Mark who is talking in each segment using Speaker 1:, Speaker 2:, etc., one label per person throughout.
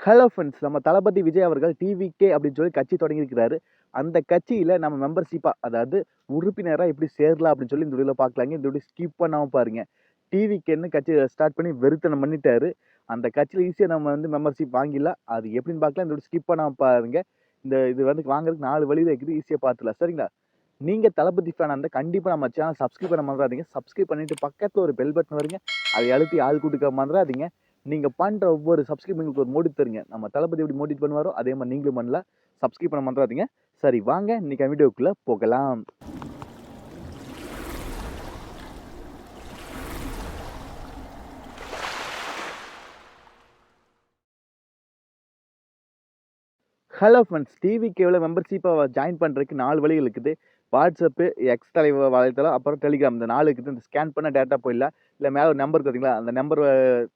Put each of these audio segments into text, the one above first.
Speaker 1: Hello friends, நம்ம தளபதி விஜய் அவர்கள் TVK அப்படின்னு சொல்லி கட்சி தொடங்கியிருக்கிறாரு. அந்த கட்சியில நம்ம மெம்பர்ஷிப்பா, அதாவது உறுப்பினரா எப்படி சேரலாம் அப்படின்னு சொல்லி இந்த வீடியோல பார்க்கலாங்க. இந்த வீடியோ ஸ்கிப் பண்ணாம பாருங்க. டிவிகேன்னு கட்சி ஸ்டார்ட் பண்ணி வெறித்தனம் பண்ணிட்டாரு. அந்த கட்சியில ஈஸியா நம்ம மெம்பர்ஷிப் வாங்கிடலாம். அது எப்படின்னு பார்க்கலாம். இந்த வீடியோ ஸ்கிப் பண்ணாம பாருங்க. இது வாங்குறதுக்கு 4 வழி இருக்குது. ஈஸியா பார்த்துடலாம். சரிங்களா? நீங்க தளபதி ஃபேனா இருந்தா கண்டிப்பா நம்ம சேனல் சப்ஸ்கிரைப் பண்ண மறந்துறாதீங்க. சப்ஸ்கிரைப் பண்ணிட்டு பக்கத்துல ஒரு பெல் பட்டன் வருங்க. அதை அழுத்தி ஆள் கூட்டுக்க மறந்துறாதீங்க. நீங்க பண்ற ஒவ்வொரு சப்ஸ்கிரைப் உங்களுக்கு ஒரு மோட்டிவ் தருங்க. நம்ம தளபதி எப்படி மோட்டிவேட் பண்ணுவாரோ அதே மாதிரி நீங்களும் பண்ணலாம். சப்ஸ்கிரைப் பண்ண மறந்துறாதீங்க. சரி வாங்க இன்னைக்கு வீடியோக்குள்ள போகலாம். ஹலோ ஃப்ரெண்ட்ஸ், டிவிகேவில் மெம்பர்ஷிப்பை ஜாயின் பண்ணுறதுக்கு 4 வழிகள் இருக்குது. வாட்ஸ்அப்பு, எக்ஸ் தலைவர் வலைத்தளம், அப்புறம் டெலிகிராம். இந்த 4 இருக்குது. இந்த ஸ்கேன் பண்ண டேட்டா போயிடலாம். இல்லை மேலே ஒரு நம்பர் பார்த்தீங்களா, அந்த நம்பர்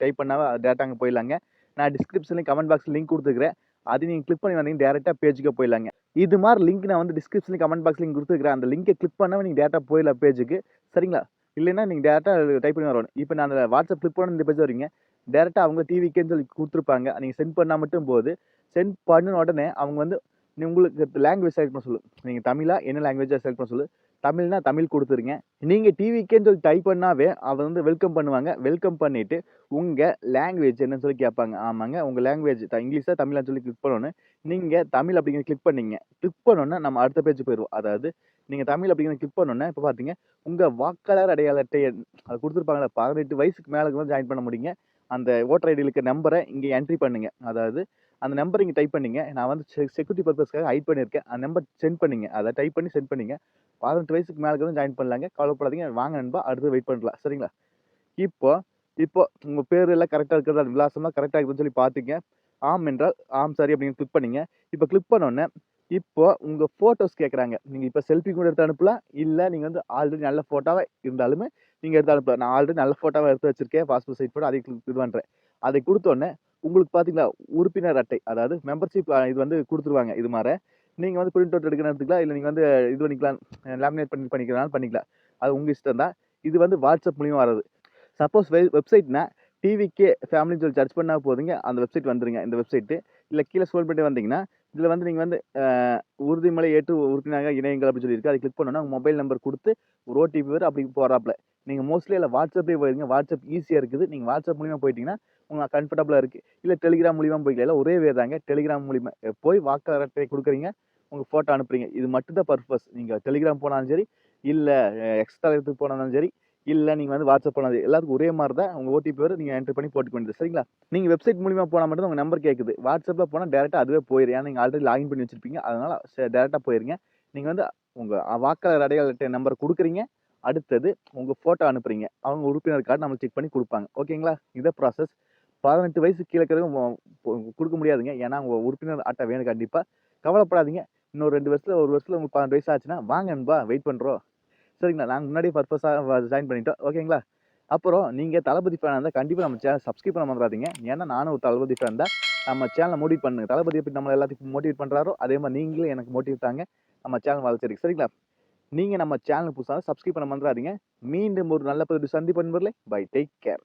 Speaker 1: டைப் பண்ணால் டேட்டா அங்கே போயிடலாங்க. நான் டிஸ்கிரிப்ஷன்லையும் கமெண்ட் பாக்ஸில் லிங்க் கொடுத்துருக்கிறேன். அது நீங்கள் கிளிக் பண்ணி வந்தீங்கன்னா டேரெக்டாக பேஜுக்கு போயிடலாங்க. இது மாதிரி லிங்க் நான் டிஸ்கிரிப்ஷன்லையும் கமெண்ட் பாக்ஸில் லிங்க் கொடுத்துருக்கிறேன். அந்த லிங்கை கிளிக் பண்ணால் நீங்கள் டேட்டா போயிடலாம் பேஜுக்கு. சரிங்களா? இல்லைன்னா நீங்கள் டேரெக்டாக டைப் பண்ணி வரணும். இப்போ நான் அந்த வாட்ஸ்அப் கிளிக் பண்ண இந்த பேஜ் வரீங்க. டேரெக்டாக அவங்க டிவிக்கேன்னு சொல்லி கொடுத்துருப்பாங்க. நீங்கள் சென்ட் பண்ணால் மட்டும் போது சென்ட் பண்ணின உடனே அவங்க உங்களுக்கு லாங்குவேஜ் செலக்ட் பண்ண சொல்லு. நீங்கள் தமிழா என்ன லாங்குவேஜாக செலக்ட் பண்ண சொல்லு. தமிழ்னா தமிழ் கொடுத்துருங்க. நீங்கள் டிவிக்கேன்னு சொல்லி டைப் பண்ணாவே அவங்க வெல்கம் பண்ணுவாங்க. வெல்கம் பண்ணிவிட்டு உங்கள் லாங்குவேஜ் என்னன்னு சொல்லி கேட்பாங்க. ஆமாங்க, உங்கள் லாங்குவேஜ் இங்கிலீஷாக தமிழான்னு சொல்லி கிளிக் பண்ணணும். நீங்கள் தமிழ் அப்படிங்கிற கிளிக் பண்ணீங்க. கிளிக் பண்ணோன்னா நம்ம அடுத்த பேஜ் போயிடுவோம். அதாவது நீங்கள் தமிழ் அப்படிங்கிற கிளிக் பண்ணோன்னா இப்போ பார்த்தீங்க உங்கள் வாக்காளர் அடையாள அட்டை அது கொடுத்துருப்பாங்களா, 18 வயசுக்கு மேலே ஜாயின் பண்ண முடியுங்க. அந்த ஓட்டர் ஐடியில் இருக்க நம்பரை இங்கே என்ட்ரி பண்ணுங்க. அதாவது அந்த நம்பர் இங்கே டைப் பண்ணிங்க. நான் செக்யூரிட்டி பர்பஸ்க்காக ஹைட் பண்ணியிருக்கேன். அந்த நம்பர் சென்ட் பண்ணிங்க. அதை டைப் பண்ணி சென்ட் பண்ணிங்க. 18 வயசுக்கு மேலே ஜாயின் பண்ணலாங்க. கவலைப்படாதீங்க. வாங்க நண்பா, அடுத்து வெயிட் பண்ணலாம். சரிங்களா? இப்போ இப்போ உங்கள் பேர் எல்லாம் கரெக்டாக இருக்கிறதா, விலாசம்லாம் கரெக்டாக இருக்குதுன்னு சொல்லி பார்த்தீங்க. ஆம் என்றால் ஆம் சரி அப்படின்னு கிளிக் பண்ணிங்க. இப்போ கிளிக் பண்ணோன்னே இப்போ உங்கள் ஃபோட்டோஸ் கேட்குறாங்க. நீங்கள் இப்போ செல்ஃபி கூட எடுத்து அனுப்பலாம். இல்லை நீங்கள் ஆல்ரெடி நல்ல ஃபோட்டோவாக இருந்தாலுமே நீங்கள் எடுத்து அனுப்பலாம். நான் ஆல்ரெடி நல்ல ஃபோட்டோவாக எடுத்து வச்சிருக்கேன். பாஸ்போர்ட் சைஸ் ஃபோட்டோ அதை இது பண்ணுறேன். அதை கொடுத்தோன்னே உங்களுக்கு பார்த்தீங்களா உறுப்பினர் அட்டை, அதாவது மெம்பர்ஷிப் இது கொடுத்துருவாங்க. இது மாதிரி நீங்கள் பிரிண்ட் அவுட் எடுக்கணும் எடுத்துக்கலாம். இல்லை நீங்கள் இது பண்ணிக்கலாம், லேமினேட் பண்ணிக்கலாம் பண்ணிக்கலாம். அது உங்கள் இஷ்டம் தான். இது வாட்ஸ்அப் மூலியமாக வர்றது. சப்போஸ் வெப்சைட்னா டிவிகே ஃபேமிலின்னு சொல்லி சர்ச் பண்ணால் போதுங்க, அந்த வெப்சைட் வந்துருங்க. இந்த வெப்சைட்டு இல்லை கீழே ஸ்க்ரோல் பண்ணிட்டு வந்தீங்கன்னா இதில் நீங்கள் உறுதிமொழி ஏற்று உறுப்பினராக இணையங்கள் அப்படின்னு சொல்லி இருக்கு. அதை கிளிக் பண்ணோன்னா உங்கள் மொபைல் நம்பர் கொடுத்து ஒரு ஓடிபி வரும். அப்படி போகிறாப்புல நீங்கள் மோஸ்ட்லி இல்லை வாட்ஸ்அப்லேயே போயிருங்க. வாட்ஸ்அப் ஈஸியாக இருக்குது. நீங்கள் வாட்ஸ்அப் மூலியமாக போயிட்டீங்கன்னா உங்களுக்கு கம்ஃபர்டபுளாக இருக்குது. இல்லை டெலிகிராம் மூலியமாக போய்க்கலாம். இல்லை ஒரே வே தாங்க. டெலிகிராம் மூலியமா போய் வாக்காளர் அட்டை கொடுக்குறீங்க, உங்கள் ஃபோட்டோ அனுப்புறீங்க. இது மட்டும் தான் பர்பஸ். நீங்கள் டெலிகிராம் போனாலும் சரி, இல்லை எக்ஸ்ட்ரா எடுத்து போனாலும் சரி, இல்லை நீங்கள் வாட்ஸ்அப் பண்ணாது எல்லாருக்கும் ஒரே மாதிரி தான். உங்கள் ஓடிபி வரும், நீங்கள் என்ட்ரி பண்ணி போட்டுக்க வேண்டியது. சரிங்களா? நீங்கள் வெப்சைட் மூலியமாக போனால் மட்டும் உங்கள் நம்பர் கேட்குது. வாட்ஸ்அப்பில் போனால் டேரெக்டாக அதுவே போயிடும். ஏன்னா நீங்கள் ஆல்ரெடி லாகின் பண்ணி வச்சிருப்பீங்க. அதனால் டேரெக்டாக போயிருங்க. நீங்கள் உங்கள் வாக்காளர் அடையாள அட்டை நம்பர் கொடுக்குறீங்க. அடுத்தது உங்கள் ஃபோட்டோ அனுப்புறீங்க. அவங்க உறுப்பினர் கார்டு நம்ம செக் பண்ணி கொடுப்பாங்க. ஓகேங்களா? இதை ப்ராசஸ். 18 வயசு கீழே இருக்கிறவங்க கொடுக்க முடியாதுங்க. ஏன்னா உங்கள் உறுப்பினர் அட்டை வேணும் கண்டிப்பாக. கவலைப்படாதீங்க. இன்னொரு 2 வருஷத்தில் 1 வருஷத்தில் உங்களுக்கு 12 வயசு ஆச்சுன்னா வாங்க நண்பா, வெயிட் பண்ணுறோம். சரிங்களா? நாங்கள் முன்னாடியே பர்பஸாக ஜாயின் பண்ணிட்டோம். ஓகேங்களா? அப்புறம் நீங்கள் தளபதி ஃபேனாக இருந்தால் கண்டிப்பாக நம்ம சேனல் சப்ஸ்கிரைப் பண்ண மறந்துடாதீங்க. ஏன்னா நானும் ஒரு தளபதி ஃபேன் தான். நம்ம சேனலை மோட்டிவேட் பண்ணுங்க. தளபதி எப்படி நம்மளை எல்லாத்துக்கும் மோட்டிவேட் பண்ணுறாரோ அதே மாதிரி நீங்களும் எனக்கு மோட்டிவேட் தாங்க. நம்ம சேனல் வளர்ச்சிருக்கு. சரிங்களா? நீங்கள் நம்ம சேனல் புதுசாக சப்ஸ்கிரைப் பண்ண மறந்துடாதீங்க. மீண்டும் ஒரு நல்ல பதிவு சந்திப்பு நண்பர்களே. Bye, take care.